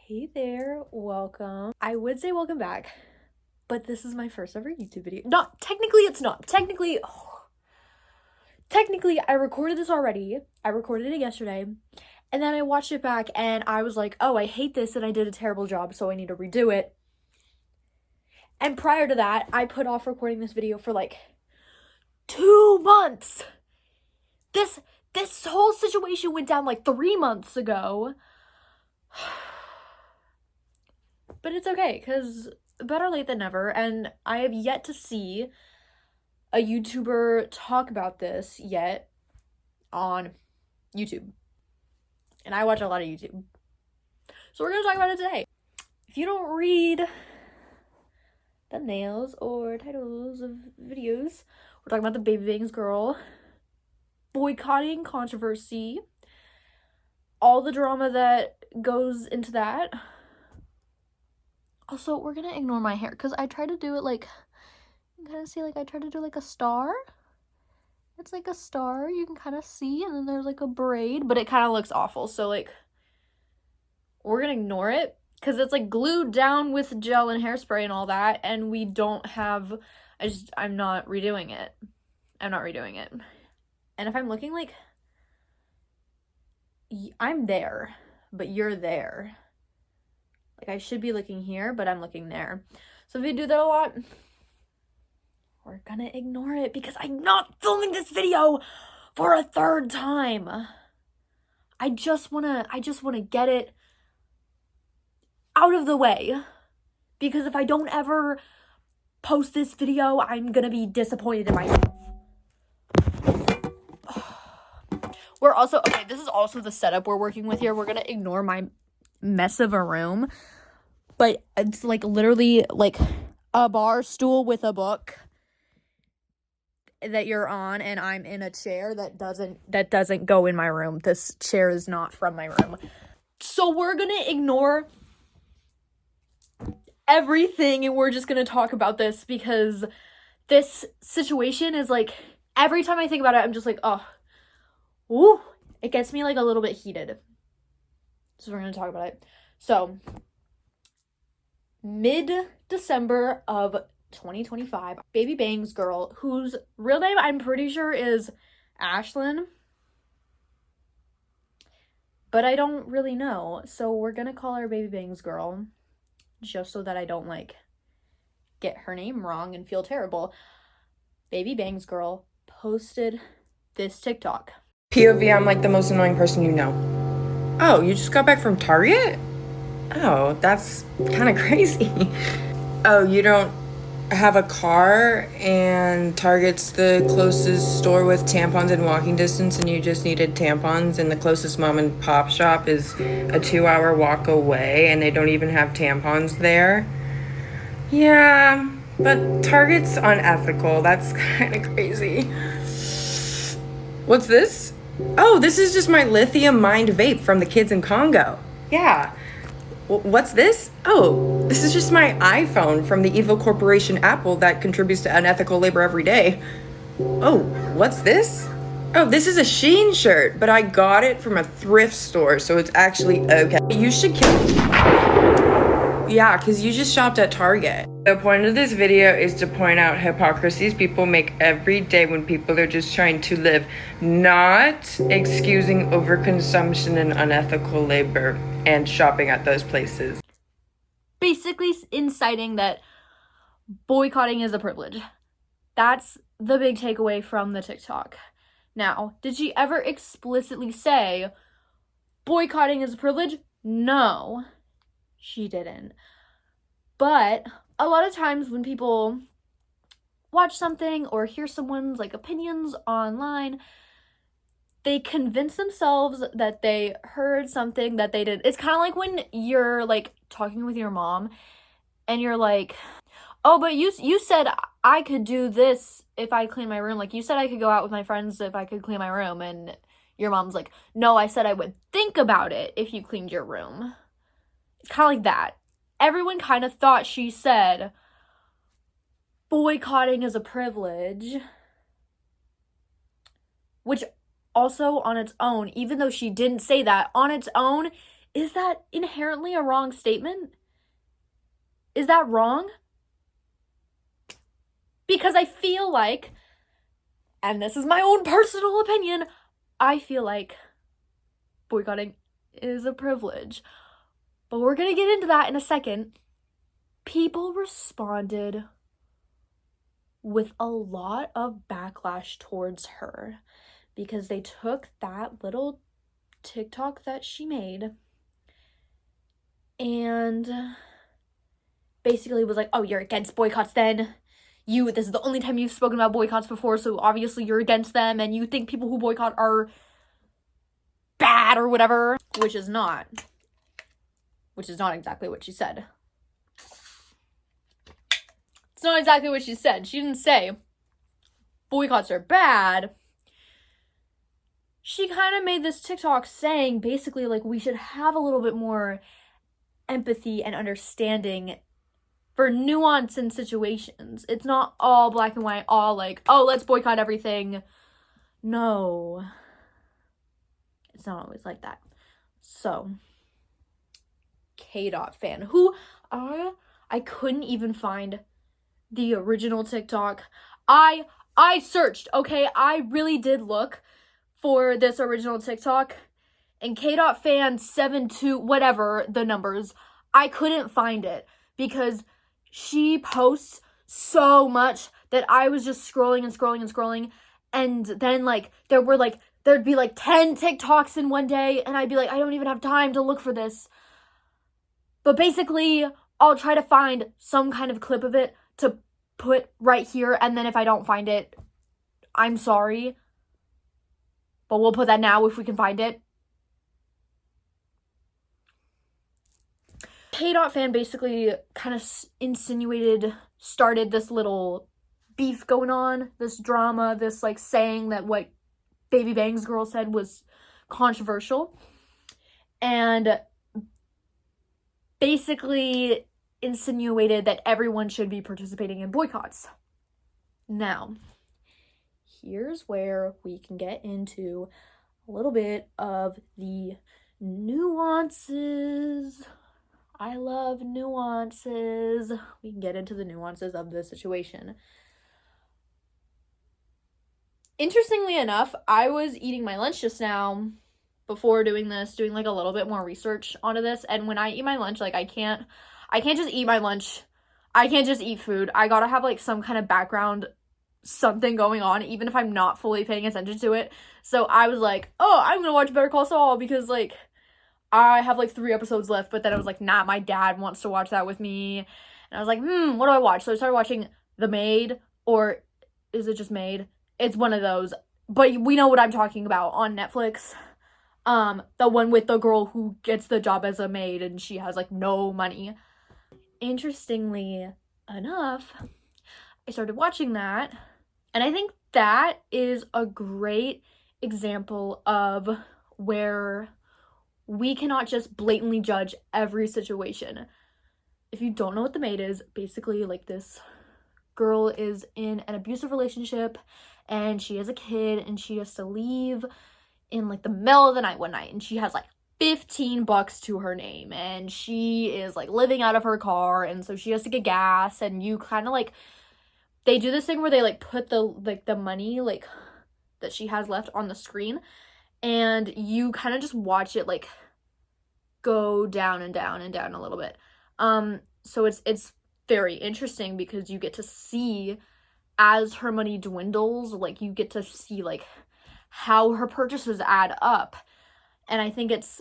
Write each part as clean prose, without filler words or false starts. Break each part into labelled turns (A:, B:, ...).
A: Hey there, welcome. I would say welcome back, but this is my first ever YouTube video. It's not. Technically, I recorded this already. I recorded it yesterday, and then I watched it back, and I was like, oh, I hate this, and I did a terrible job, so I need to redo it. And prior to that, I put off recording this video for like 2 months. This whole situation went down like 3 months ago. But it's okay, because better late than never, and I have yet to see a YouTuber talk about this yet on YouTube. And I watch a lot of YouTube. So we're going to talk about it today. If you don't read thumbnails or titles of videos, we're talking about the Baby Bangs girl boycotting controversy, all the drama that goes into that. Also, we're gonna ignore my hair because I tried to do it like, you can kind of see, like I tried to do like a star. It's like a star you can kind of see, and then there's like a braid, but it kind of looks awful. So like, we're gonna ignore it because it's like glued down with gel and hairspray and all that, and we don't have, I'm not redoing it. And if I'm looking like, I'm there, but you're there. Like, I should be looking here, but I'm looking there. So if you do that a lot, we're gonna ignore it because I'm not filming this video for a third time. I just wanna get it out of the way, because if I don't ever post this video, I'm gonna be disappointed in myself. This is also the setup we're working with here. We're gonna ignore my mess of a room, but it's like literally like a bar stool with a book that you're on, and I'm in a chair that doesn't go in my room. This chair is not from my room. So we're gonna ignore everything, and we're just gonna talk about this because this situation is like, every time I think about it, I'm just like, oh, ooh, it gets me like a little bit heated. So we're gonna talk about it. So mid-December of 2025, Baby Bangs girl, whose real name I'm pretty sure is Ashlyn, but I don't really know, so we're gonna call her Baby Bangs girl just so that I don't like get her name wrong and feel terrible. Baby Bangs girl posted this TikTok.
B: POV, I'm like the most annoying person you know. Oh, you just got back from Target? Oh, that's kind of crazy. Oh, you don't have a car and Target's the closest store with tampons in walking distance and you just needed tampons, and the closest mom and pop shop is a 2-hour walk away and they don't even have tampons there? Yeah, but Target's unethical. That's kind of crazy. What's this? Oh, this is just my lithium mined vape from the kids in Congo. Yeah. What's this? Oh, this is just my iPhone from the evil corporation Apple that contributes to unethical labor every day. Oh, what's this? Oh, this is a Shein shirt, but I got it from a thrift store, so it's actually okay. You should Yeah, because you just shopped at Target. The point of this video is to point out hypocrisies people make every day when people are just trying to live, not excusing overconsumption and unethical labor and shopping at those places.
A: Basically inciting that boycotting is a privilege. That's the big takeaway from the TikTok. Now, did she ever explicitly say boycotting is a privilege? No, she didn't. But a lot of times when people watch something or hear someone's like opinions online, they convince themselves that they heard something that they did. It's kind of like when you're like talking with your mom and you're like, oh, but you said I could do this if I clean my room. Like, you said I could go out with my friends if I could clean my room. And your mom's like, no, I said I would think about it if you cleaned your room. It's kind of like that. Everyone kind of thought she said boycotting is a privilege, which also on its own, even though she didn't say that, on its own, Is that inherently a wrong statement? Is that wrong? Because I feel like, and this is my own personal opinion, I feel like boycotting is a privilege. But we're gonna get into that in a second. People responded with a lot of backlash towards her because they took that little TikTok that she made and basically was like, oh, you're against boycotts then? This is the only time you've spoken about boycotts before, so obviously you're against them and you think people who boycott are bad or whatever, which is not exactly what she said. It's not exactly what she said. She didn't say boycotts are bad. She kind of made this TikTok saying basically like we should have a little bit more empathy and understanding for nuance in situations. It's not all black and white, all like, oh, let's boycott everything. No. It's not always like that. So, K-Dot fan, who I couldn't even find the original TikTok. I searched, okay? I really did look for this original TikTok. And K-Dot fan 72, whatever the numbers, I couldn't find it because she posts so much that I was just scrolling and scrolling and scrolling. And then like there'd be like 10 TikToks in one day and I'd be like, I don't even have time to look for this. But basically, I'll try to find some kind of clip of it to put right here. And then if I don't find it, I'm sorry. But we'll put that now if we can find it. K-Dot fan basically kind of started this little beef going on, this drama, this like saying that what Baby Bang's girl said was controversial. And basically insinuated that everyone should be participating in boycotts. Now, here's where we can get into a little bit of the nuances. I love nuances. We can get into the nuances of the situation. Interestingly enough, I was eating my lunch just now before doing this, doing like a little bit more research onto this. And when I eat my lunch, like I can't just eat my lunch. I can't just eat food. I gotta have like some kind of background, something going on, even if I'm not fully paying attention to it. So I was like, oh, I'm gonna watch Better Call Saul because like I have like 3 episodes left, but then I was like, nah, my dad wants to watch that with me. And I was like, what do I watch? So I started watching The Maid, or is it just Maid? It's one of those. But we know what I'm talking about on Netflix. The one with the girl who gets the job as a maid and she has like no money. Interestingly enough, I started watching that. And I think that is a great example of where we cannot just blatantly judge every situation. If you don't know what The Maid is, basically like this girl is in an abusive relationship and she has a kid and she has to leave in like the middle of the night one night and she has like $15 to her name and she is like living out of her car and so she has to get gas and you kind of like, they do this thing where they like put the money like that she has left on the screen and you kind of just watch it like go down and down and down a little bit. So it's very interesting because you get to see as her money dwindles, like you get to see like how her purchases add up. And I think it's,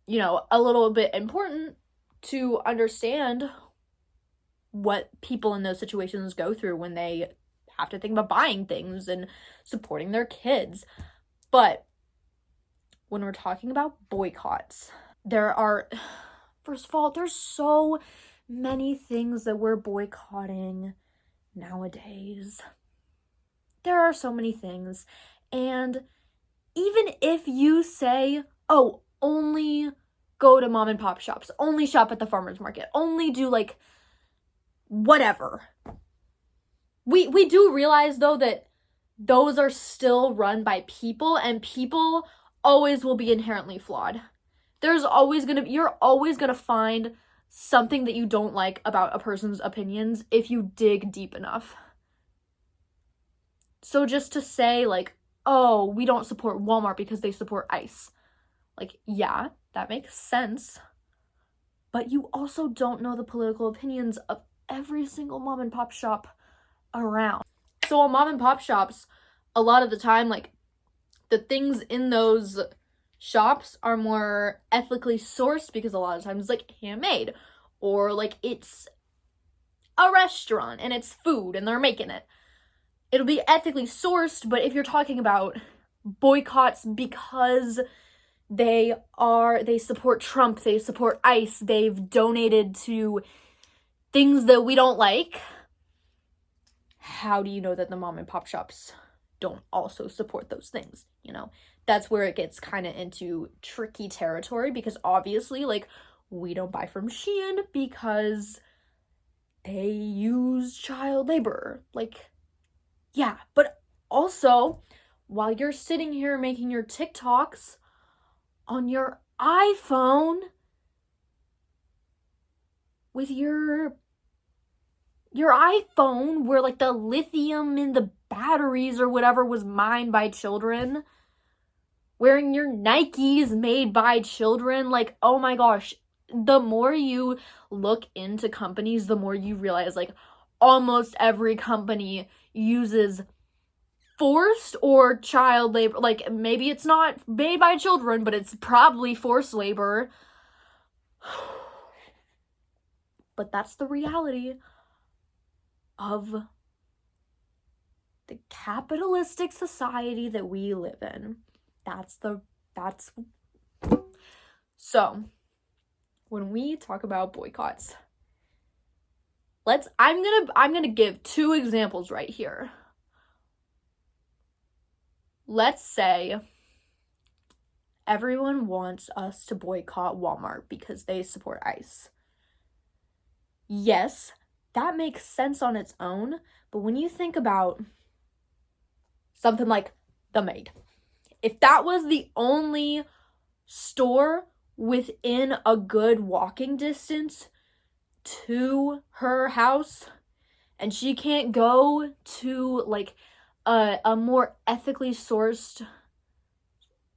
A: you know, a little bit important to understand what people in those situations go through when they have to think about buying things and supporting their kids. But when we're talking about boycotts, first of all, there's so many things that we're boycotting nowadays. There are so many things. And even if you say, oh, only go to mom and pop shops, only shop at the farmer's market, only do like whatever. We do realize though that those are still run by people and people always will be inherently flawed. you're always gonna find something that you don't like about a person's opinions if you dig deep enough. So just to say, like, oh, we don't support Walmart because they support ICE. Like, yeah, that makes sense. But you also don't know the political opinions of every single mom and pop shop around. So on mom and pop shops, a lot of the time, like, the things in those shops are more ethically sourced because a lot of times it's like handmade, or like it's a restaurant and it's food and they're making it. It'll be ethically sourced. But if you're talking about boycotts because they support Trump, they support ICE, they've donated to things that we don't like, how do you know that the mom and pop shops don't also support those things? You know, that's where it gets kind of into tricky territory, because obviously, like, we don't buy from Shein because they use child labor. Like, yeah, but also, while you're sitting here making your TikToks on your iPhone with your iPhone, where like the lithium in the batteries or whatever was mined by children, wearing your Nikes made by children, like, oh my gosh, the more you look into companies, the more you realize, like, almost every company uses forced or child labor. Like, maybe it's not made by children, but it's probably forced labor. But that's the reality of the capitalistic society that we live in. So when we talk about boycotts, I'm gonna give two examples right here. Let's say everyone wants us to boycott Walmart because they support ICE. Yes, that makes sense on its own, but when you think about something like The Maid, if that was the only store within a good walking distance to her house, and she can't go to, like, a more ethically sourced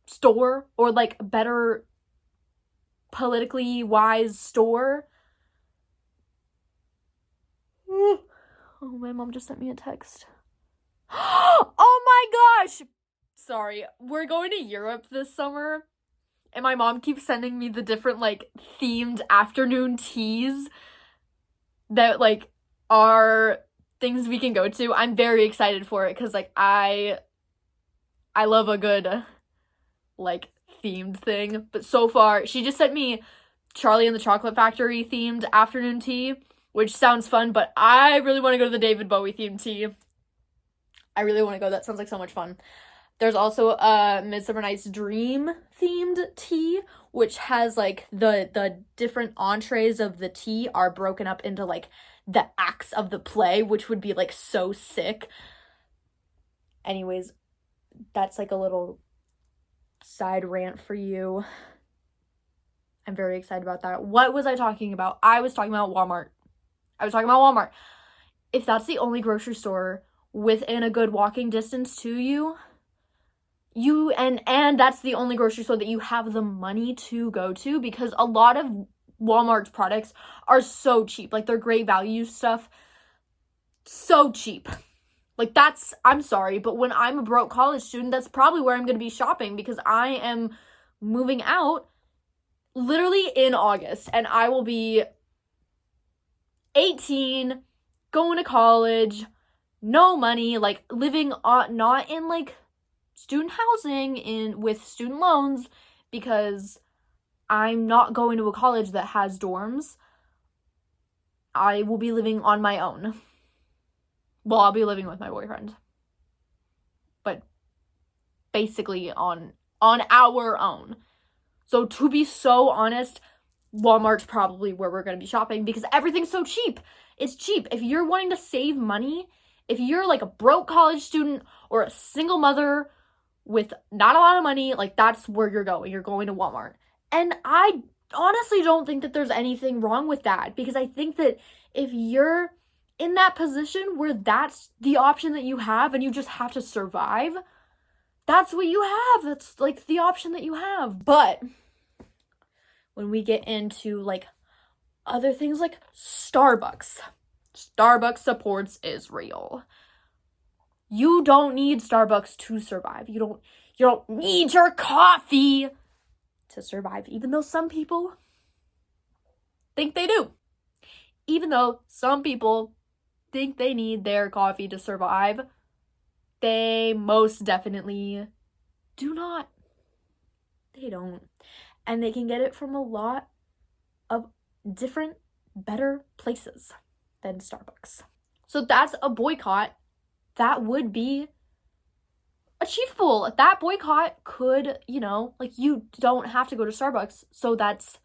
A: store, or like better politically wise store. Oh, my mom just sent me a text. Oh my gosh! Sorry, we're going to Europe this summer, and my mom keeps sending me the different, like, themed afternoon teas that, like, are things we can go to. I'm very excited for it because, like, I love a good, like, themed thing. But so far, she just sent me Charlie and the Chocolate Factory themed afternoon tea, which sounds fun, but I really want to go to the David Bowie themed tea. I really want to go. That sounds like so much fun. There's also a Midsummer Night's Dream themed tea, which has, like, the different entrees of the tea are broken up into, like, the acts of the play, which would be, like, so sick. Anyways, that's, like, a little side rant for you. I'm very excited about that. What was I talking about? I was talking about Walmart. If that's the only grocery store within a good walking distance to you, and that's the only grocery store that you have the money to go to, because a lot of Walmart's products are so cheap. Like, their great value stuff, so cheap. Like, I'm sorry, but when I'm a broke college student, that's probably where I'm going to be shopping, because I am moving out literally in August, and I will be 18, going to college, no money, like, living not in, like, student housing with student loans, because I'm not going to a college that has dorms. I will be living on my own. Well, I'll be living with my boyfriend, but basically on our own. So to be so honest, Walmart's probably where we're going to be shopping, because everything's so cheap. It's cheap. If you're wanting to save money, if you're, like, a broke college student or a single mother with not a lot of money, like, that's where you're going. You're going to Walmart. And I honestly don't think that there's anything wrong with that, because I think that if you're in that position where that's the option that you have and you just have to survive, that's what you have. That's like the option that you have. But when we get into like other things like Starbucks supports Israel. You don't need Starbucks to survive. You don't need your coffee to survive, even though some people think they do. Even though some people think they need their coffee to survive, they most definitely do not. They don't. And they can get it from a lot of different, better places than Starbucks. So that's a boycott that would be achievable. That boycott could, like, you don't have to go to Starbucks, so that's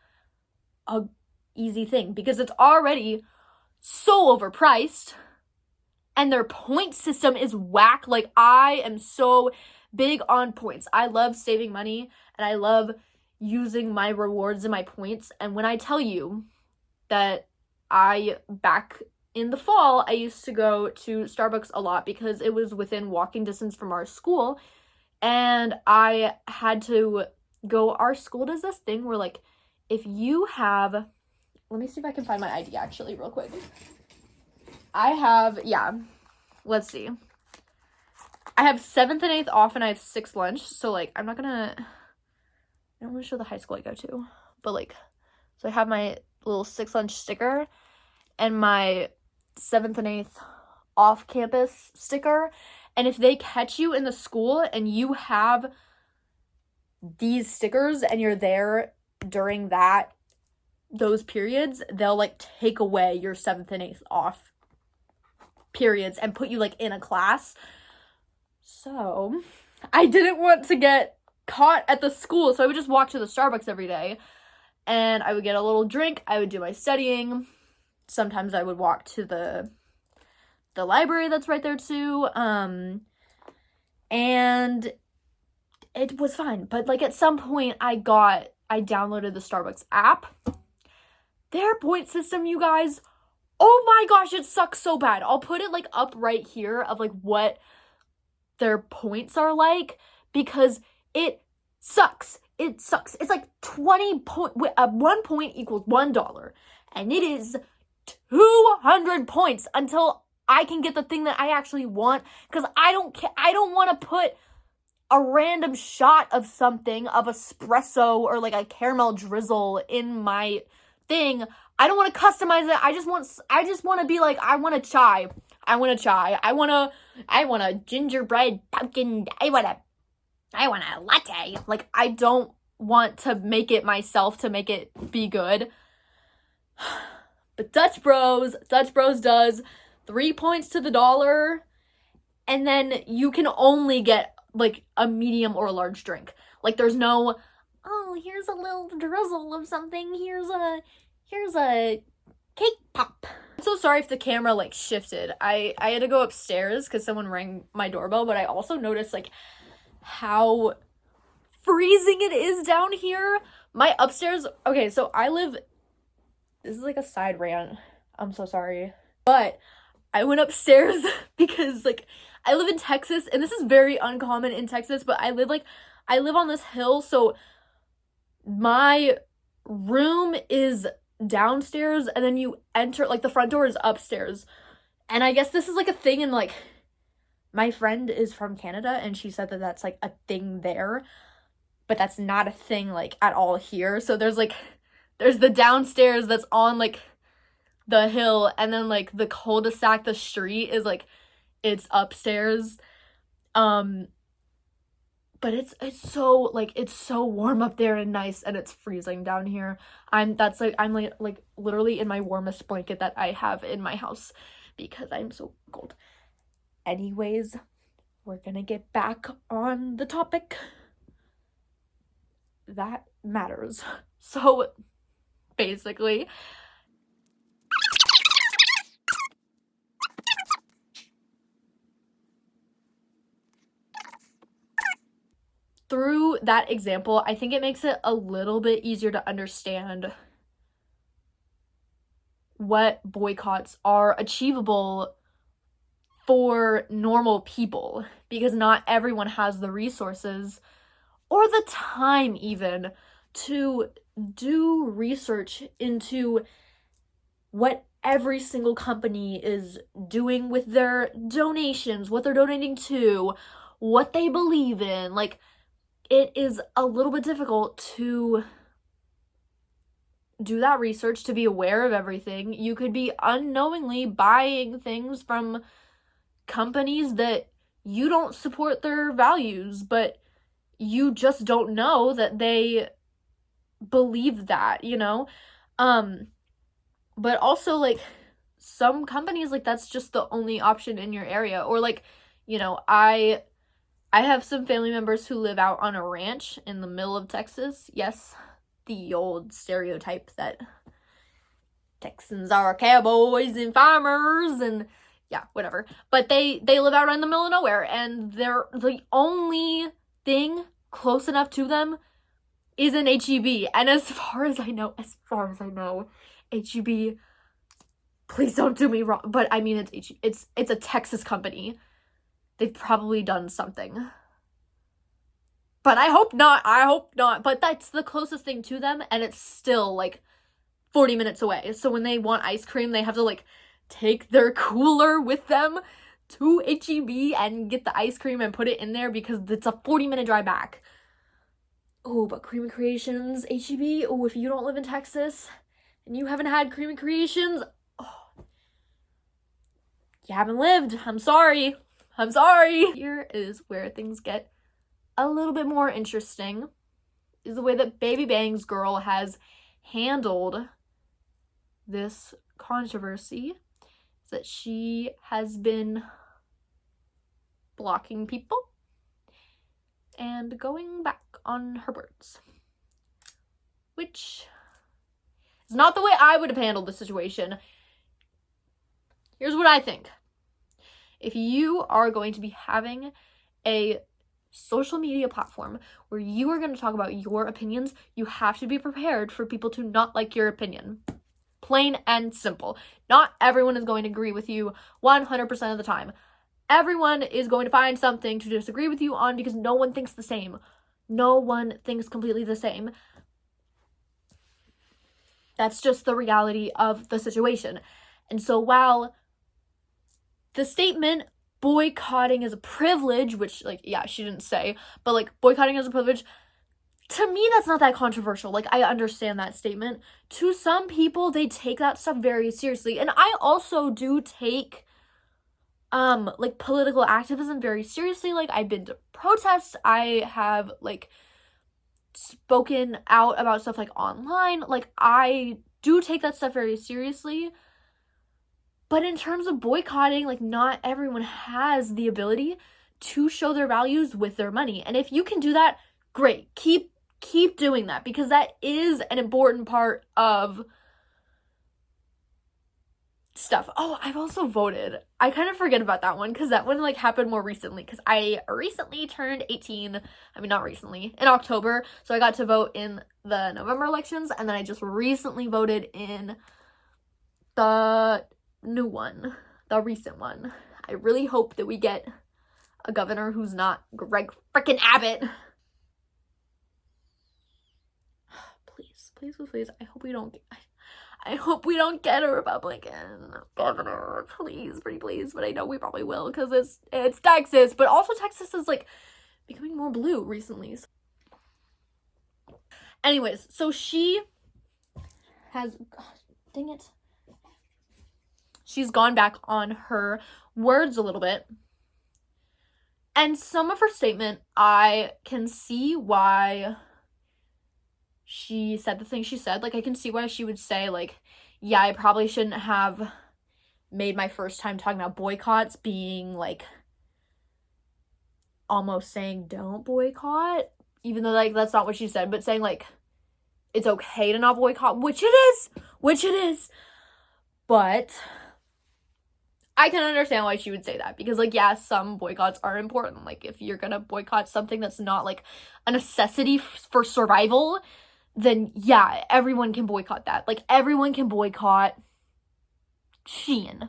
A: a easy thing because it's already so overpriced and their point system is whack. Like, I am so big on points. I love saving money and I love using my rewards and my points. And when I tell you that back in the fall, I used to go to Starbucks a lot because it was within walking distance from our school. And I had to go, our school does this thing where, like, if you have, let me see if I can find my ID actually real quick. Let's see. I have 7th and 8th off and I have 6th lunch. So, like, I don't want to show the high school I go to. But, like, so I have my little 6th lunch sticker and my 7th and 8th off-campus sticker. And if they catch you in the school and you have these stickers and you're there during those periods, they'll, like, take away your 7th and 8th off periods and put you, like, in a class. So I didn't want to get caught at the school, so I would just walk to the Starbucks every day and I would get a little drink. I would do my studying. Sometimes I would walk to the library that's right there too. And it was fine. But, like, at some point I downloaded the Starbucks app. Their point system, you guys, oh my gosh, it sucks so bad. I'll put it, like, up right here of, like, what their points are like, because it sucks. It sucks. It's like 1 point equals $1, and it is 200 points until I can get the thing that I actually want, because I don't want to put a random shot of something, of espresso or, like, a caramel drizzle in my thing. I don't want to customize it. I just want to be like, I want a chai. I want a gingerbread pumpkin. I want a latte. Like, I don't want to make it myself to make it be good. But Dutch Bros does 3 points to the dollar, and then you can only get, like, a medium or a large drink. Like, there's no, oh, here's a little drizzle of something. Here's a cake pop. I'm so sorry if the camera, like, shifted. I had to go upstairs because someone rang my doorbell, but I also noticed, like, how freezing it is down here. My upstairs, okay, so this is, like, a side rant. I'm so sorry. But I went upstairs because, like, I live in Texas, and this is very uncommon in Texas, but I live on this hill, so my room is downstairs, and then you enter, like, the front door is upstairs. And I guess this is, like, a thing, and, like, my friend is from Canada, and she said that that's, like, a thing there, but that's not a thing, like, at all here. So there's the downstairs that's on, like, the hill, and then, like, the cul-de-sac, the street is, like, it's upstairs. But it's so, like, it's so warm up there and nice, and it's freezing down here. I'm like literally in my warmest blanket that I have in my house because I'm so cold. Anyways, we're gonna get back on the topic that matters. So basically, through that example, I think it makes it a little bit easier to understand what boycotts are achievable for normal people, because not everyone has the resources or the time even to do research into what every single company is doing with their donations, what they're donating to, what they believe in. Like, it is a little bit difficult to do that research, to be aware of everything. You could be unknowingly buying things from companies that you don't support their values, but you just don't know that they believe that, you know? But also, like, some companies, like, that's just the only option in your area. Or, like, you know, I have some family members who live out on a ranch in the middle of Texas. Yes, the old stereotype that Texans are cowboys and farmers and yeah, whatever. But they live out in the middle of nowhere, and they're the only thing close enough to them is an HEB. And as far as I know, HEB, please don't do me wrong, but I mean, it's a Texas company. They've probably done something. But I hope not. But that's the closest thing to them, and it's still, like, 40 minutes away. So when they want ice cream, they have to, like, take their cooler with them to HEB and get the ice cream and put it in there because it's a 40-minute drive back. Oh, but Creamy Creations, HEB, oh, if you don't live in Texas and you haven't had Creamy Creations, oh, you haven't lived. I'm sorry. Here is where things get a little bit more interesting, is the way that Baby Bang's girl has handled this controversy. Is that she has been blocking people and going back on her words, which is not the way I would have handled the situation. Here's what I think. If you are going to be having a social media platform where you are going to talk about your opinions, you have to be prepared for people to not like your opinion. Plain and simple. Not everyone is going to agree with you 100% of the time. Everyone is going to find something to disagree with you on because no one thinks the same. No one thinks completely the same. That's just the reality of the situation. And so while the statement boycotting is a privilege, which, like, yeah, she didn't say, but, like, boycotting is a privilege, to me, that's not that controversial. Like, I understand that statement. To some people, they take that stuff very seriously. And I also do take, like, political activism very seriously. Like, I've been to protests. I have, like, spoken out about stuff, like, online. Like, I do take that stuff very seriously. But in terms of boycotting, like, not everyone has the ability to show their values with their money. And if you can do that, great. Keep doing that, because that is an important part of stuff. Oh, I've also voted. I kind of forget about that one because that one, like, happened more recently, because I recently turned 18. I mean, not recently, in October. So I got to vote in the November elections, and then I just recently voted in the new one, the recent one. I really hope that we get a governor who's not Greg frickin' Abbott. Please. I hope we don't get a Republican governor. Please, pretty please. But I know we probably will, because it's Texas. But also Texas is, like, becoming more blue recently. Anyways, so she has, God, dang it. She's gone back on her words a little bit. And some of her statement, I can see why she said the thing she said. Like, I can see why she would say, like, yeah, I probably shouldn't have made my first time talking about boycotts being, like, almost saying don't boycott, even though, like, that's not what she said, but saying, like, it's okay to not boycott, which it is. But I can understand why she would say that, because, like, yeah, some boycotts are important. Like, if you're gonna boycott something that's not, like, a necessity for survival, then, yeah, everyone can boycott that. Like, everyone can boycott Shein.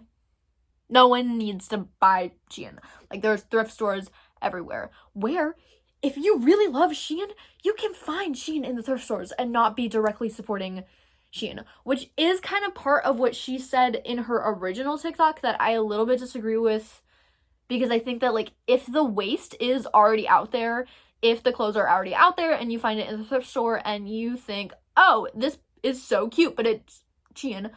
A: No one needs to buy Shein. Like, there's thrift stores everywhere where, if you really love Shein, you can find Shein in the thrift stores and not be directly supporting Shein, which is kind of part of what she said in her original TikTok that I a little bit disagree with, because I think that, like, if the waste is already out there, if the clothes are already out there and you find it in the thrift store and you think, oh, this is so cute, but it's Shein,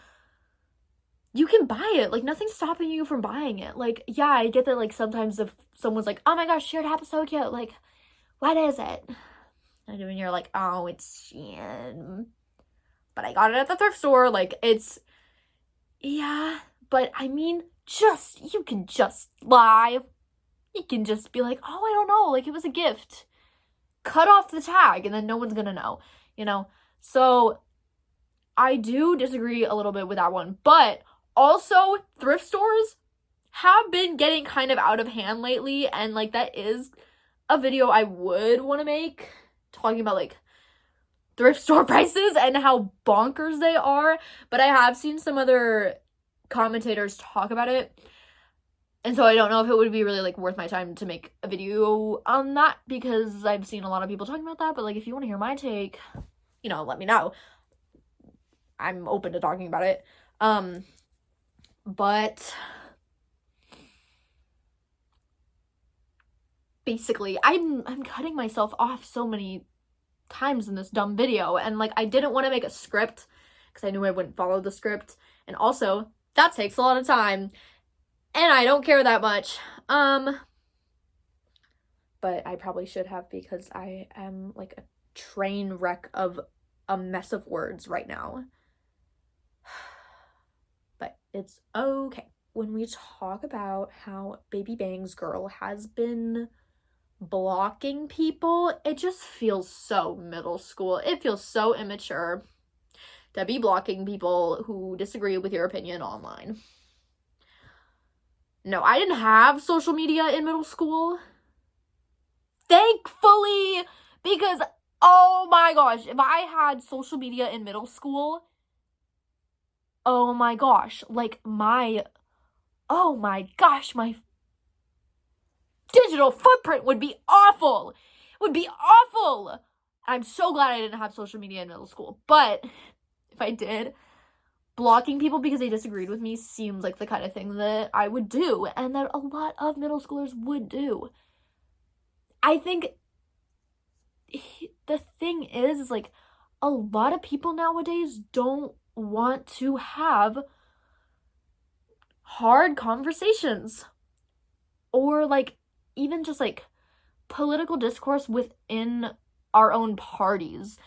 A: you can buy it. Like, nothing's stopping you from buying it. Like, yeah, I get that, like, sometimes if someone's like, oh my gosh, Shared App is so cute, like, what is it? And when you're like, oh, it's Shein, but I got it at the thrift store, like, it's, yeah, but I mean, you can just lie. You can just be like, oh, I don't know, like, it was a gift. Cut off the tag, and then no one's gonna know, you know? So, I do disagree a little bit with that one, but also, thrift stores have been getting kind of out of hand lately, and, like, that is a video I would want to make, talking about, like, thrift store prices and how bonkers they are, but I have seen some other commentators talk about it, and so I don't know if it would be really, like, worth my time to make a video on that, because I've seen a lot of people talking about that, but, like, if you want to hear my take, you know, let me know. I'm open to talking about it. But basically, I'm cutting myself off so many times in this dumb video, and, like, I didn't want to make a script because I knew I wouldn't follow the script, and also that takes a lot of time, and I don't care that much. But I probably should have, because I am, like, a train wreck of a mess of words right now. But it's okay. When we talk about how Baby Bang's girl has been blocking people, it just feels so middle school. It feels so immature to be blocking people who disagree with your opinion online. No, I didn't have social media in middle school. Thankfully, because, oh my gosh, if I had social media in middle school, oh my gosh, like, oh my gosh, my digital footprint would be awful. It would be awful. I'm so glad I didn't have social media in middle school, but if I did, blocking people because they disagreed with me seems like the kind of thing that I would do, and that a lot of middle schoolers would do. I think the thing is, like, a lot of people nowadays don't want to have hard conversations, or, like, even just, like, political discourse within our own parties,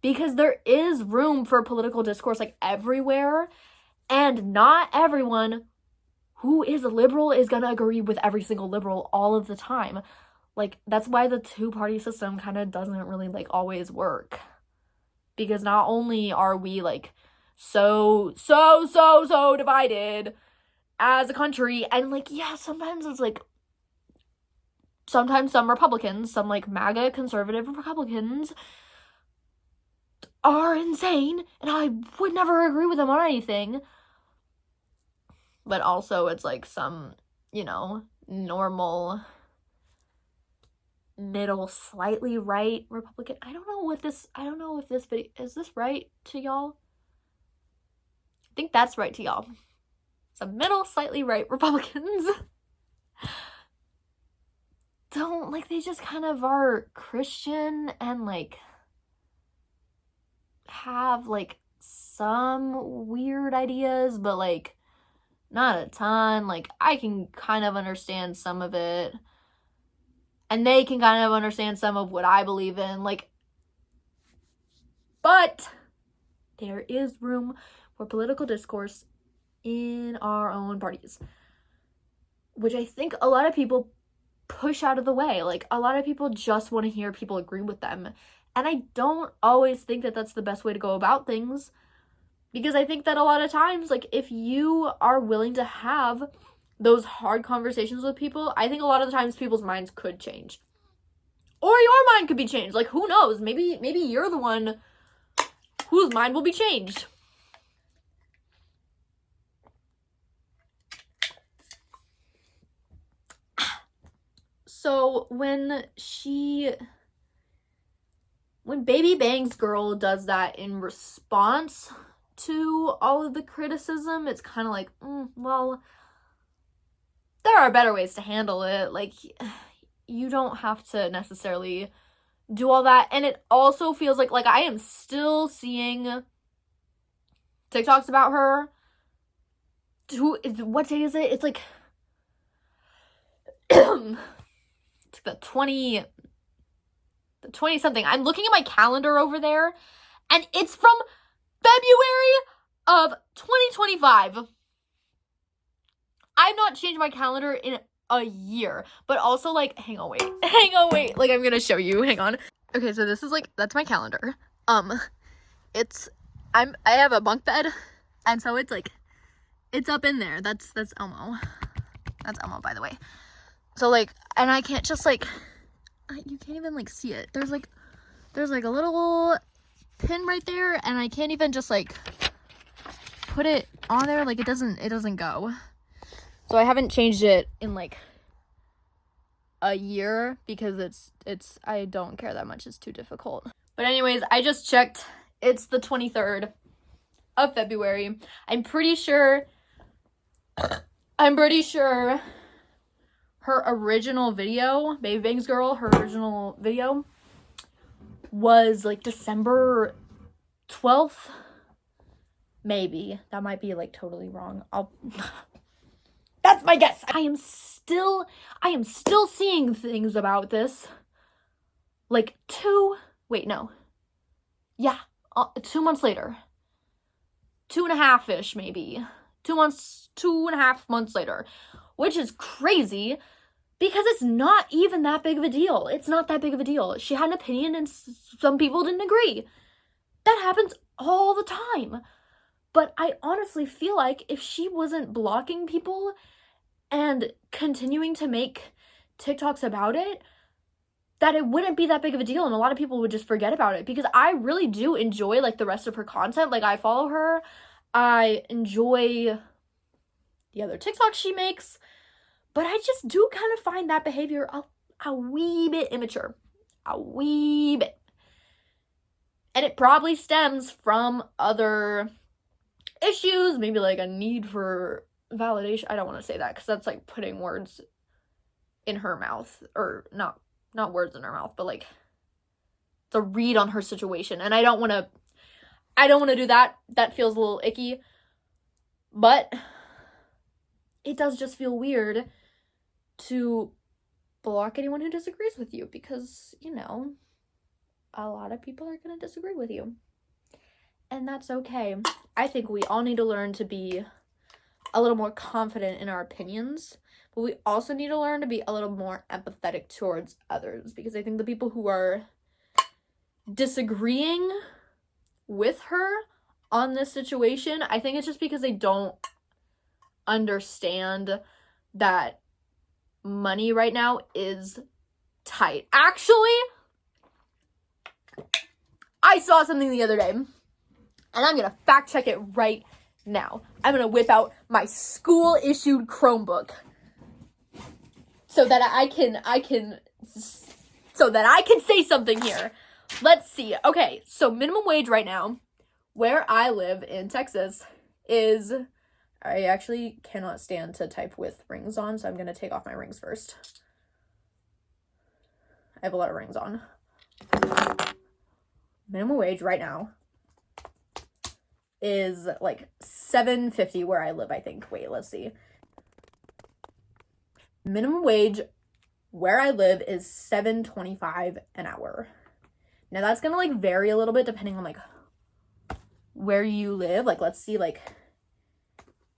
A: because there is room for political discourse, like, everywhere, and not everyone who is a liberal is gonna agree with every single liberal all of the time. Like, that's why the two-party system kind of doesn't really, like, always work, because not only are we, like, so divided as a country, and, like, yeah, sometimes it's, like, sometimes some Republicans, some, like, MAGA conservative Republicans are insane, and I would never agree with them on anything, but also it's, like, some, you know, normal middle, slightly right Republican. I don't know if this video, is this right to y'all? I think that's right to y'all. Some middle, slightly right Republicans don't, like, they just kind of are Christian and, like, have, like, some weird ideas, but, like, not a ton. Like, I can kind of understand some of it, and they can kind of understand some of what I believe in, like, but there is room for political discourse in our own parties, which I think a lot of people push out of the way. Like, a lot of people just want to hear people agree with them, and I don't always think that that's the best way to go about things, Because I think that a lot of times, like, if you are willing to have those hard conversations with people, I think a lot of the times people's minds could change. Or your mind could be changed. Like, who knows? Maybe you're the one whose mind will be changed. So when Baby Bangs Girl does that in response to all of the criticism, it's kind of like, well, there are better ways to handle it. Like, you don't have to necessarily do all that. And it also feels like I am still seeing TikToks about her. What day is it? It's like it's the 20 something. I'm looking at my calendar over there, and it's from February of 2025. I've not changed my calendar in a year, but also, like, hang on, wait. Like, I'm gonna show you. Hang on. Okay, so this is that's my calendar. I have a bunk bed, and so it's up in there. That's Elmo. That's Elmo, by the way. So, and I can't just, you can't even, see it. There's a little pin right there, and I can't even just, put it on there. Like, it doesn't go. So I haven't changed it in, a year, because I don't care that much. It's too difficult. But anyways, I just checked. It's the 23rd of February. I'm pretty sure her original video, Baby Bangs Girl, her original video was December 12th. Maybe. That might be totally wrong. That's my guess. I am still seeing things about this. 2 months later. 2.5-ish, maybe. 2.5 months later. Which is crazy, because it's not even that big of a deal. It's not that big of a deal. She had an opinion and some people didn't agree. That happens all the time. But I honestly feel like if she wasn't blocking people and continuing to make TikToks about it, that it wouldn't be that big of a deal, and a lot of people would just forget about it, because I really do enjoy the rest of her content. I follow her. I enjoy the other TikToks she makes, but I just do kind of find that behavior a wee bit immature. A wee bit. And it probably stems from other issues, maybe a need for validation. I don't want to say that, because that's putting words in her mouth, or not words in her mouth, but it's a read on her situation, and I don't want to do that. That feels a little icky, but it does just feel weird to block anyone who disagrees with you, because a lot of people are going to disagree with you. And that's okay. I think we all need to learn to be a little more confident in our opinions, but we also need to learn to be a little more empathetic towards others, because I think the people who are disagreeing with her on this situation, I think it's just because they don't understand that money right now is tight. Actually, I saw something the other day, and I'm gonna fact check it right now. I'm gonna whip out my school issued Chromebook so that I can say something here. Let's see. Okay, so minimum wage right now, where I live in Texas, is, I actually cannot stand to type with rings on, so I'm gonna take off my rings first. I have a lot of rings on. Minimum wage right now is $7.50 where I live, I think. Wait, let's see. Minimum wage where I live is $7.25 an hour. Now that's gonna vary a little bit depending on where you live. Let's see,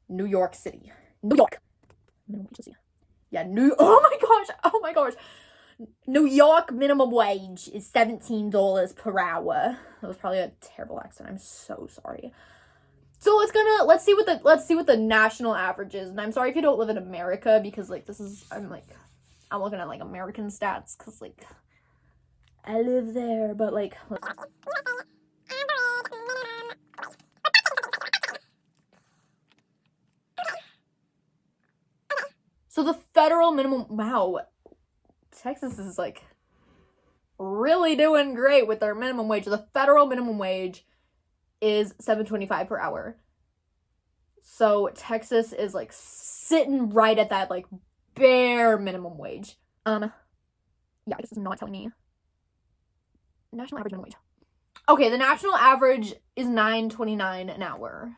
A: New York City. New York. Minimum wage, let's see. Yeah, oh my gosh. New York minimum wage is $17 per hour. That was probably a terrible accent. I'm so sorry. let's see what the national average is. And I'm sorry if you don't live in America, because like I'm looking at like American stats because like I live there, but like so the federal minimum, wow, Texas is like really doing great with their minimum wage. The federal minimum wage is $7.25 per hour. So Texas is like sitting right at that like bare minimum wage. Yeah, this is not telling me national average minimum wage. Okay, the national average is $9.29 an hour.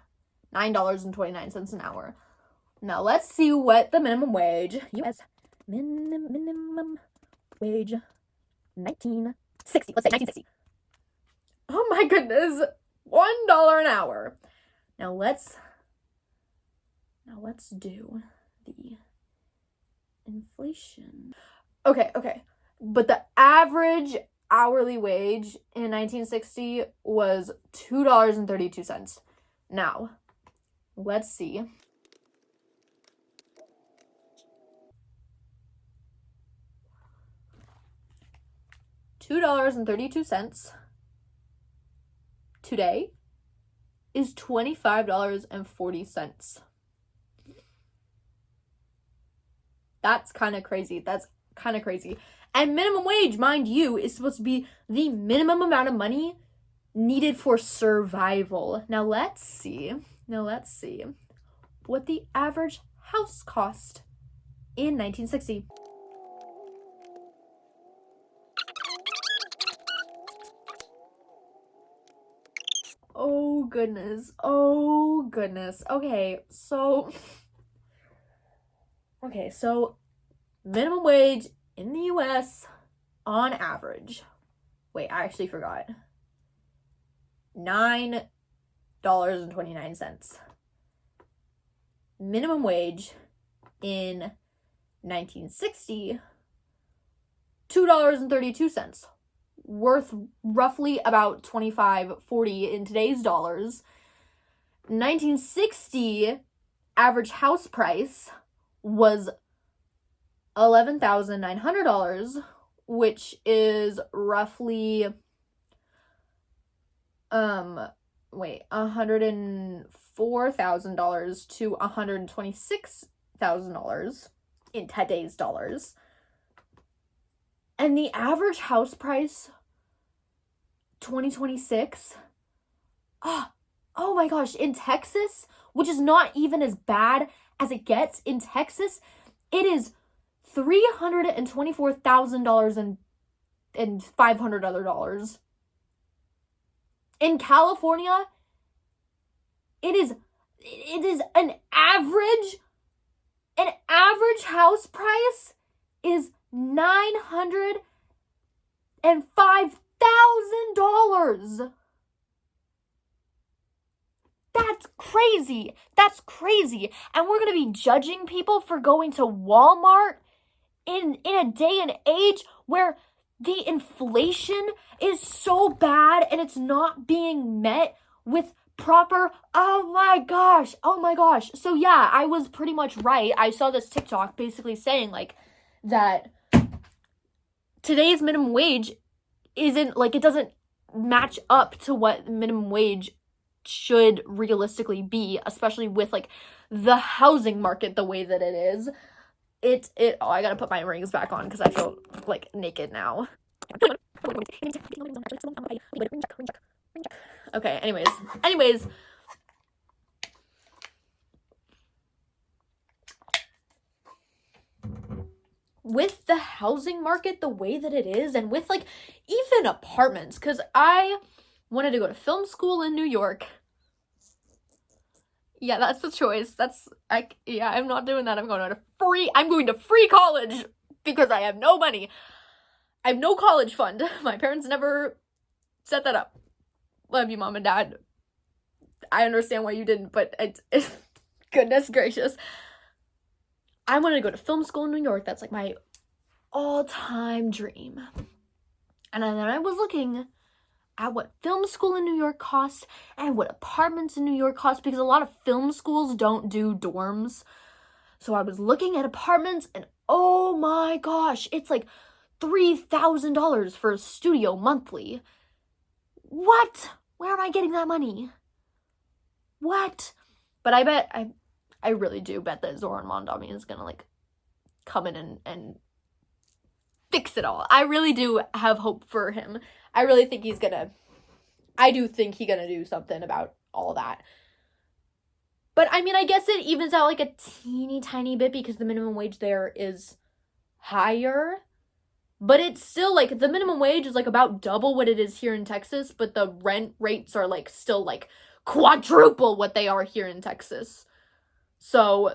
A: $9.29 an hour. Now let's see what the minimum wage, US minimum wage, 1960. Let's say 1960. Oh my goodness, $1 an hour. Now let's do the inflation. Okay. But the average hourly wage in 1960 was $2.32. Now, let's see. $2.32 today is $25.40. That's kind of crazy. And minimum wage, mind you, is supposed to be the minimum amount of money needed for survival. Now let's see what the average house cost in 1960. Oh goodness. Okay, so minimum wage in the US on average. Wait, I actually forgot. $9.29. Minimum wage in 1960, $2.32. Worth roughly about $25.40 in today's dollars. 1960 average house price was $11,900, which is roughly $104,000 to $126,000 in today's dollars. And the average house price 2026, oh my gosh, in Texas, which is not even as bad as it gets, in Texas, it is $324,000 and 500 other dollars. In California, it is an average house price is $905,000. That's crazy. And we're going to be judging people for going to Walmart in a day and age where the inflation is so bad and it's not being met with proper, oh my gosh. So yeah, I was pretty much right. I saw this TikTok basically saying like that today's minimum wage isn't like, it doesn't match up to what minimum wage should realistically be, especially with like the housing market the way that it is. I gotta put my rings back on because I feel like naked now. Okay, anyways. With the housing market the way that it is, and with like even apartments, because I wanted to go to film school in New York. Yeah, that's the choice. I'm not doing that. I'm going to free college because I have no money. I have no college fund. My parents never set that up. Love you, Mom and Dad. I understand why you didn't, but goodness gracious. I wanted to go to film school in New York. That's like my all-time dream. And then I was looking at what film school in New York costs and what apartments in New York cost, because a lot of film schools don't do dorms. So I was looking at apartments and oh my gosh, it's like $3,000 for a studio monthly. What? Where am I getting that money? What? But I really do bet that Zoran Mondami is gonna like come in and fix it all. I really do have hope for him. I really think he's gonna do something about all that. But I mean, I guess it evens out like a teeny tiny bit because the minimum wage there is higher. But it's still like the minimum wage is like about double what it is here in Texas, but the rent rates are like still like quadruple what they are here in Texas. So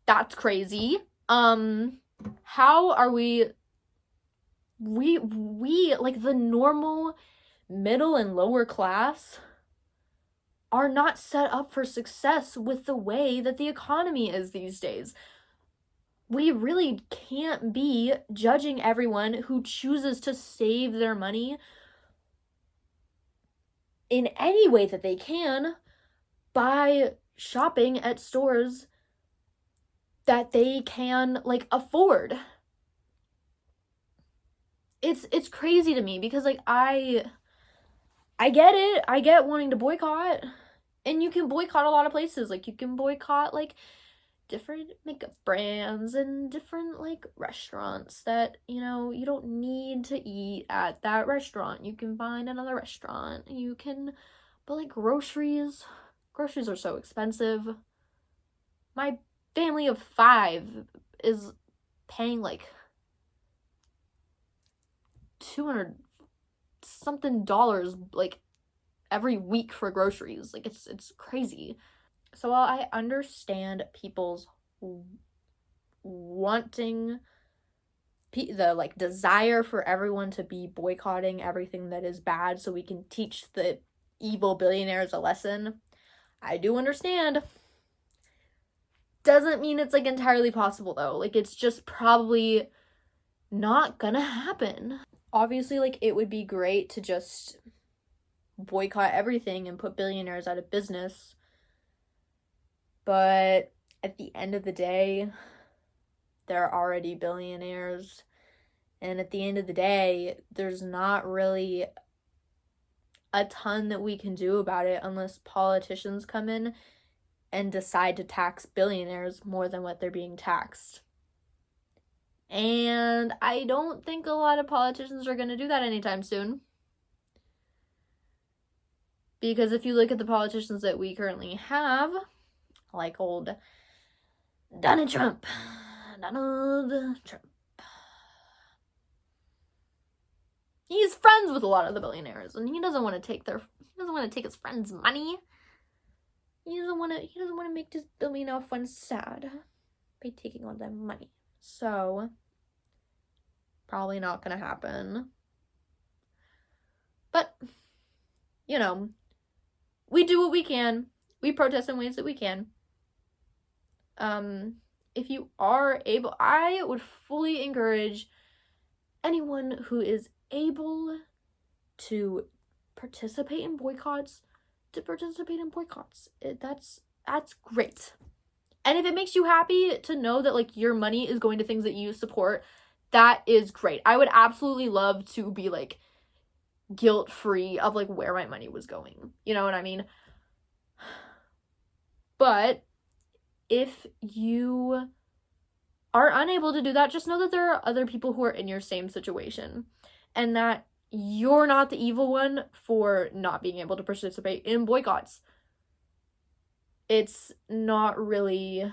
A: that's crazy. How are we like the normal middle and lower class are not set up for success with the way that the economy is these days. We really can't be judging everyone who chooses to save their money in any way that they can by shopping at stores that they can like afford. It's crazy to me because like I get it. I get wanting to boycott. And you can boycott a lot of places. Like you can boycott like different makeup brands and different like restaurants that, you know, you don't need to eat at that restaurant. You can find another restaurant. But like groceries are so expensive. My family of 5 is paying like $200 something like every week for groceries. Like it's crazy. So while I understand people's wanting the like desire for everyone to be boycotting everything that is bad so we can teach the evil billionaires a lesson, I do understand. Doesn't mean it's like entirely possible though. Like it's just probably not gonna happen. Obviously, like it would be great to just boycott everything and put billionaires out of business. But at the end of the day, they're already billionaires. And at the end of the day, there's not really a ton that we can do about it unless politicians come in and decide to tax billionaires more than what they're being taxed. And I don't think a lot of politicians are going to do that anytime soon. Because if you look at the politicians that we currently have, like old Donald Trump, he's friends with a lot of the billionaires, and he doesn't want to take his friends' money. He doesn't want to make his billionaire friends sad by taking all their money. So probably not gonna happen. But you know, we do what we can. We protest in ways that we can. If you are able, I would fully encourage anyone who is able to participate in boycotts to participate in boycotts. That's great. And if it makes you happy to know that like your money is going to things that you support, that is great. I would absolutely love to be like guilt-free of like where my money was going. You know what I mean? But if you are unable to do that, just know that there are other people who are in your same situation and that you're not the evil one for not being able to participate in boycotts. It's not really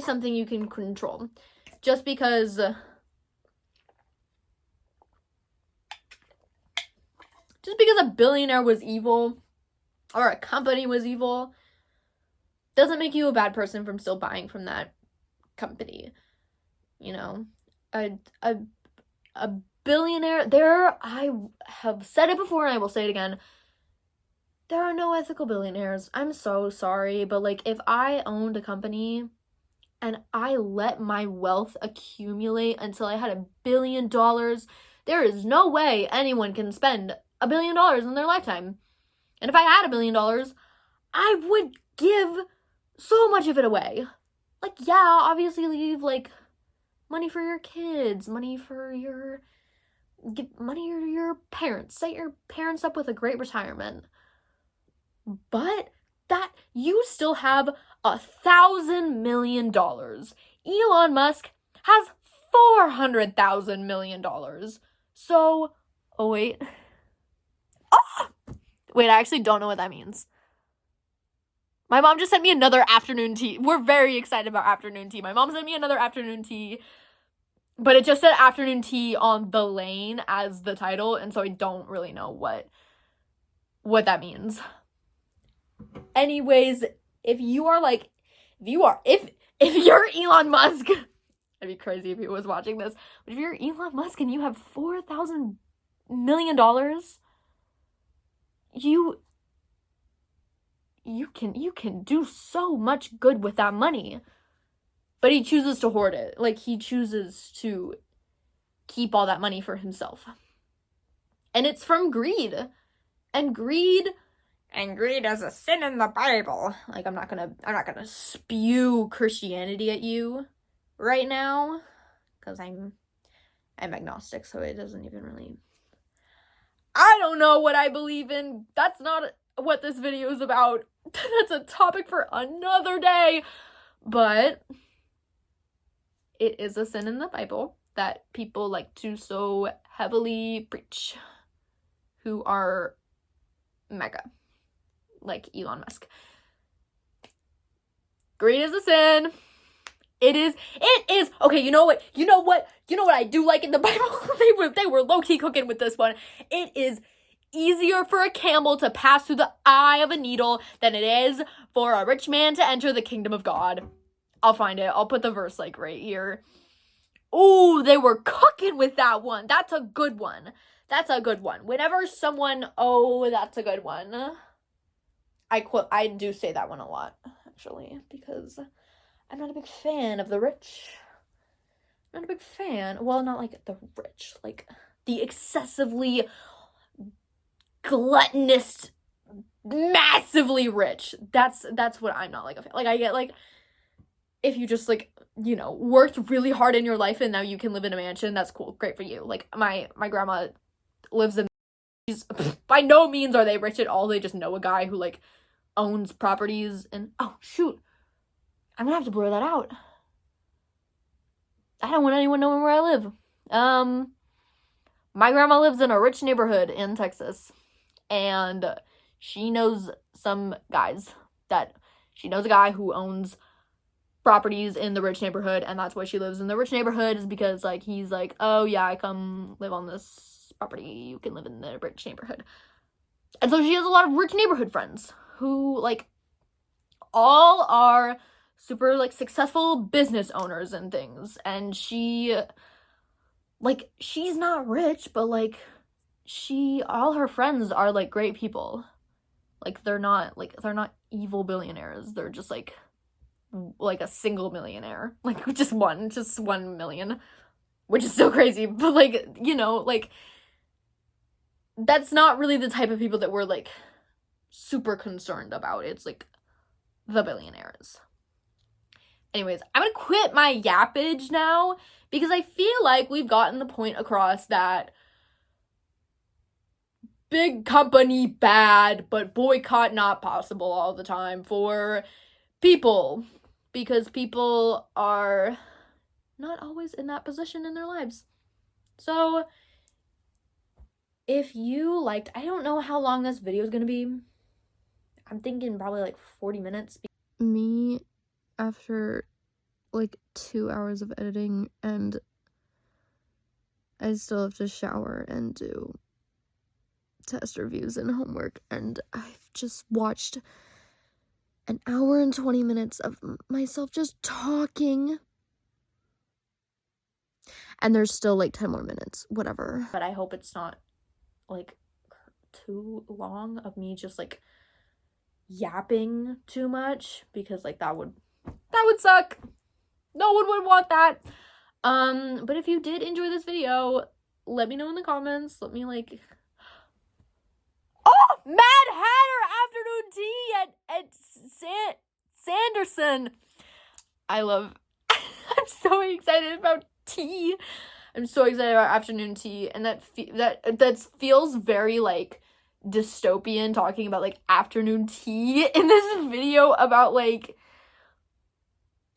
A: something you can control. Just because a billionaire was evil or a company was evil doesn't make you a bad person from still buying from that company. You know, a billionaire, I have said it before and I will say it again, there are no ethical billionaires. I'm so sorry, but like if I owned a company and I let my wealth accumulate until I had $1 billion, there is no way anyone can spend $1 billion in their lifetime. And if I had $1 billion, I would give so much of it away. Like, yeah, obviously leave, like, money for your kids, money for your parents. Set your parents up with a great retirement. But that you still have $1,000 million. Elon Musk has $400,000 million. So, oh wait. Oh! Wait, I actually don't know what that means. My mom just sent me another afternoon tea. We're very excited about afternoon tea. My mom sent me another afternoon tea, but it just said afternoon tea on the lane as the title, and so I don't really know what that means. Anyways, if you're Elon Musk, I'd be crazy if he was watching this, but if you're Elon Musk and you have $4,000 million, you can do so much good with that money. But he chooses to hoard it. Like, he chooses to keep all that money for himself. And it's from greed. And greed is a sin in the Bible. Like, I'm not gonna spew Christianity at you right now, because I'm agnostic, so it doesn't even really, I don't know what I believe in. That's not what this video is about. That's a topic for another day. But it is a sin in the Bible that people like to so heavily preach, who are mega, like Elon Musk. Greed is a sin. It is. Okay, you know what I do like in the Bible? They were low-key cooking with this one. It is easier for a camel to pass through the eye of a needle than it is for a rich man to enter the kingdom of God. I'll find it. I'll put the verse, like, right here. Ooh, they were cooking with that one. That's a good one. Whenever someone, that's a good one. I do say that one a lot, actually, because I'm not a big fan of the rich. Not a big fan. Well, not like the rich, like the excessively gluttonous, massively rich. That's what I'm not like a fan. Like, I get, like, if you just, like, you know, worked really hard in your life and now you can live in a mansion, that's cool. Great for you. Like, my grandma lives in, she's, by no means are they rich at all. They just know a guy who, like, owns properties. And oh shoot, I'm gonna have to blur that out. I don't want anyone knowing where I live. My grandma lives in a rich neighborhood in Texas, and she knows some guys she knows a guy who owns properties in the rich neighborhood, and that's why she lives in the rich neighborhood, is because, like, he's like, oh yeah, I come live on this property, you can live in the rich neighborhood. And so she has a lot of rich neighborhood friends who, like, all are super, like, successful business owners and things. And she, like, she's not rich, but, like, all her friends are, like, great people. Like, they're not evil billionaires. They're just, like a single millionaire. Like, just 1 million. Which is so crazy. But, like, you know, like, that's not really the type of people that we're, like, super concerned about. It's, like, the billionaires. Anyways, I'm gonna quit my yappage now, because I feel like we've gotten the point across that big company bad, but boycott not possible all the time for people, because people are not always in that position in their lives. So if you liked, I don't know how long this video is gonna be. I'm thinking probably like 40 minutes. Me, after like 2 hours of editing, and I still have to shower and do test reviews and homework, and I've just watched an hour and 20 minutes of myself just talking, and there's still like 10 more minutes, whatever. But I hope it's not like too long of me just like yapping too much, because like that would suck. No one would want that. But if you did enjoy this video, let me know in the comments. Let me like... Oh! Mad Hatter afternoon tea at Sanderson. I love... I'm so excited about tea. I'm so excited about afternoon tea, and that feels very like dystopian, talking about like afternoon tea in this video about like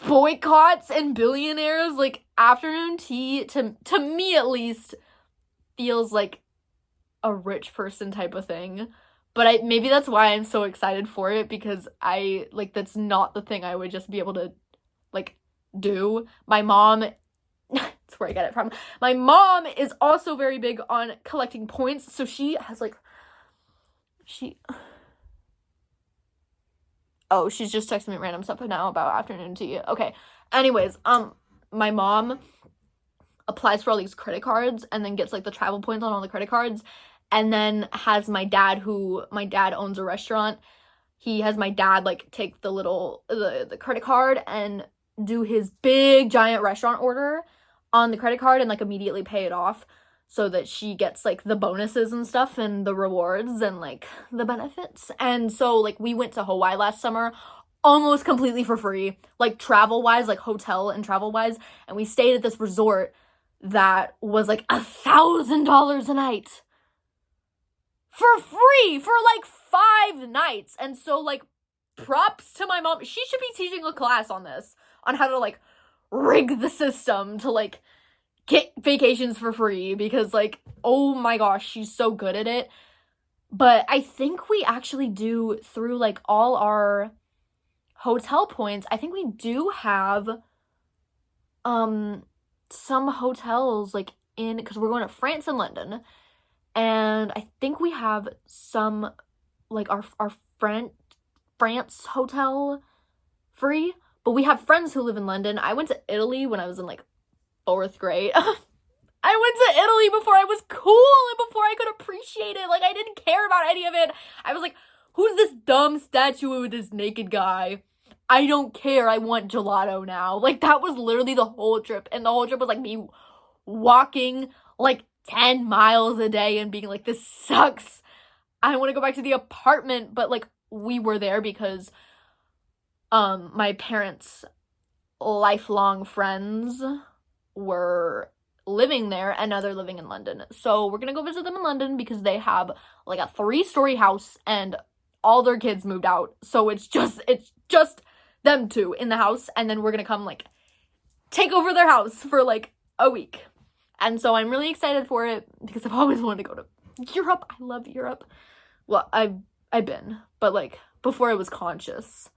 A: boycotts and billionaires. Like afternoon tea to me at least feels like a rich person type of thing. But maybe that's why I'm so excited for it, because I like that's not the thing I would just be able to like do. My mom, that's where I get it from. My mom is also very big on collecting points, so she has like she's just texting me random stuff now about afternoon tea. Okay. Anyways, my mom applies for all these credit cards and then gets like the travel points on all the credit cards, and then has my dad owns a restaurant. He has my dad like take the credit card and do his big giant restaurant order on the credit card and like immediately pay it off, so that she gets like the bonuses and stuff and the rewards and like the benefits. And so like we went to Hawaii last summer almost completely for free, like travel wise, like hotel and travel wise, and we stayed at this resort that was like $1,000 a night for free for like 5 nights. And so like props to my mom. She should be teaching a class on this, on how to like rig the system to like get vacations for free, because like, oh my gosh, she's so good at it. But I think we actually do, through like all our hotel points, I think we do have some hotels like in, because we're going to France and London, and I think we have some like our France hotel free. But we have friends who live in London. I went to Italy when I was in like 4th grade. I went to Italy before I was cool and before I could appreciate it. Like, I didn't care about any of it. I was like, who's this dumb statue with this naked guy? I don't care. I want gelato now. Like, that was literally the whole trip. And the whole trip was like me walking like 10 miles a day and being like, this sucks. I want to go back to the apartment. But like, we were there because my parents' lifelong friends were living there, and now they're living in London. So we're gonna go visit them in London because they have like a 3-story house and all their kids moved out. So it's just them two in the house, and then we're gonna come like take over their house for like a week. And so I'm really excited for it because I've always wanted to go to Europe. I love Europe. Well, I've been, but like before I was conscious.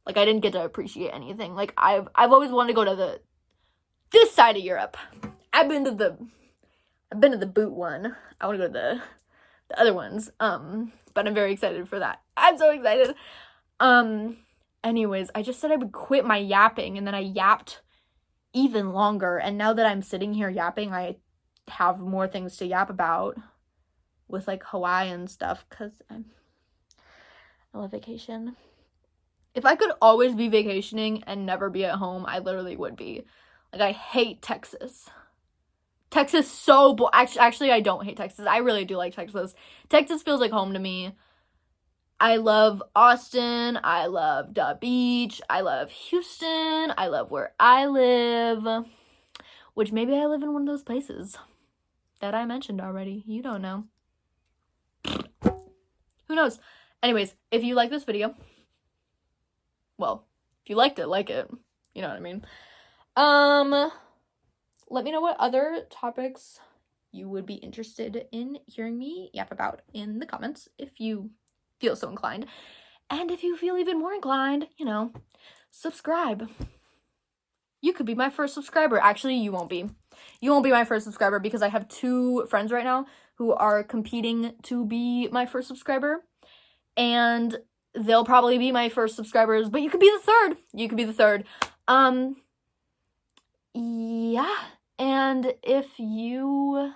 A: Like, I didn't get to appreciate anything. Like, I've always wanted to go to this side of Europe. I've been to the boot one. I want to go to the other ones. But I'm very excited for that. I'm so excited. Anyways, I just said I would quit my yapping, and then I yapped even longer. And now that I'm sitting here yapping, I have more things to yap about with like Hawaii and stuff, because I love vacation. If I could always be vacationing and never be at home, I literally would be. Like, I hate Texas. Texas so actually, I don't hate Texas. I really do like Texas. Texas feels like home to me. I love Austin. I love the beach. I love Houston. I love where I live. Which maybe I live in one of those places that I mentioned already. You don't know. Who knows? Anyways, if you like this video... Well, if you liked it, like it. You know what I mean? Let me know what other topics you would be interested in hearing me yap about in the comments if you feel so inclined. And if you feel even more inclined, you know, subscribe. You could be my first subscriber. Actually, you won't be. You won't be my first subscriber because I have 2 friends right now who are competing to be my first subscriber. And they'll probably be my first subscribers, but you could be the 3rd. You could be the 3rd. Yeah. And if you...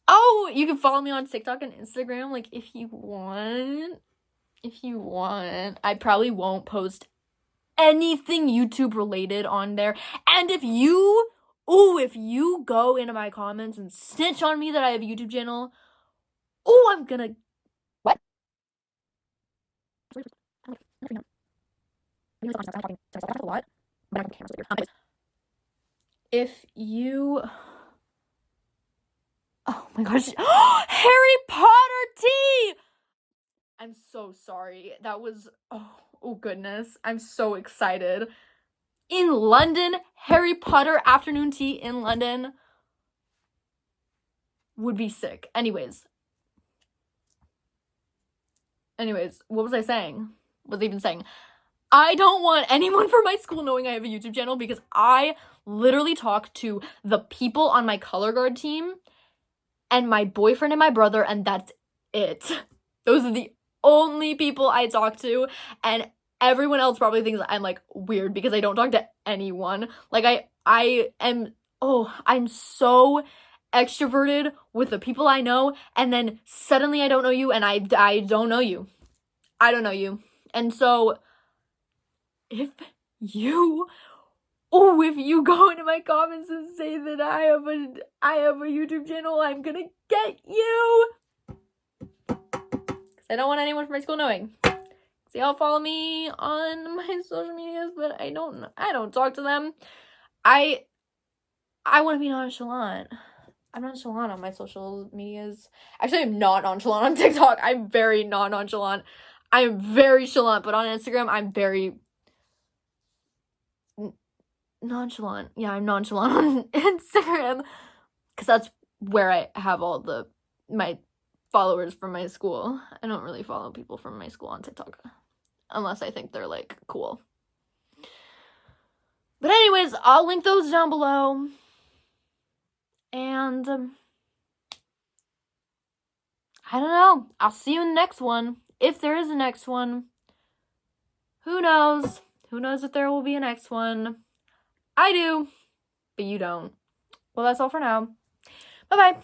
A: Oh, you can follow me on TikTok and Instagram, like, if you want. I probably won't post anything YouTube related on there. And if you go into my comments and snitch on me that I have a YouTube channel, I'm gonna what? If you oh my gosh, Harry Potter tea! I'm so sorry. That was, oh goodness. I'm so excited. In London, Harry Potter afternoon tea in London would be sick. Anyways, what was I saying? What was I even saying? I don't want anyone from my school knowing I have a YouTube channel because I literally talk to the people on my color guard team and my boyfriend and my brother, and that's it. Those are the only people I talk to, and everyone else probably thinks I'm like weird because I don't talk to anyone. Like I'm so extroverted with the people I know, and then suddenly I don't know you, and I don't know you. I don't know you. And so if you go into my comments and say that I have a YouTube channel, I'm gonna get you. Because I don't want anyone from my school knowing. They all follow me on my social medias, but I don't talk to them. I want to be nonchalant. I'm nonchalant on my social medias. Actually, I'm not nonchalant on TikTok. I'm very not nonchalant. I'm very chalant, but on Instagram, I'm very nonchalant. Yeah, I'm nonchalant on Instagram because that's where I have all my followers from my school. I don't really follow people from my school on TikTok unless I think they're like cool. But anyways, I'll link those down below. And I don't know. I'll see you in the next one. If there is a next one. Who knows? Who knows if there will be a next one? I do, but you don't. Well, that's all for now. Bye-bye.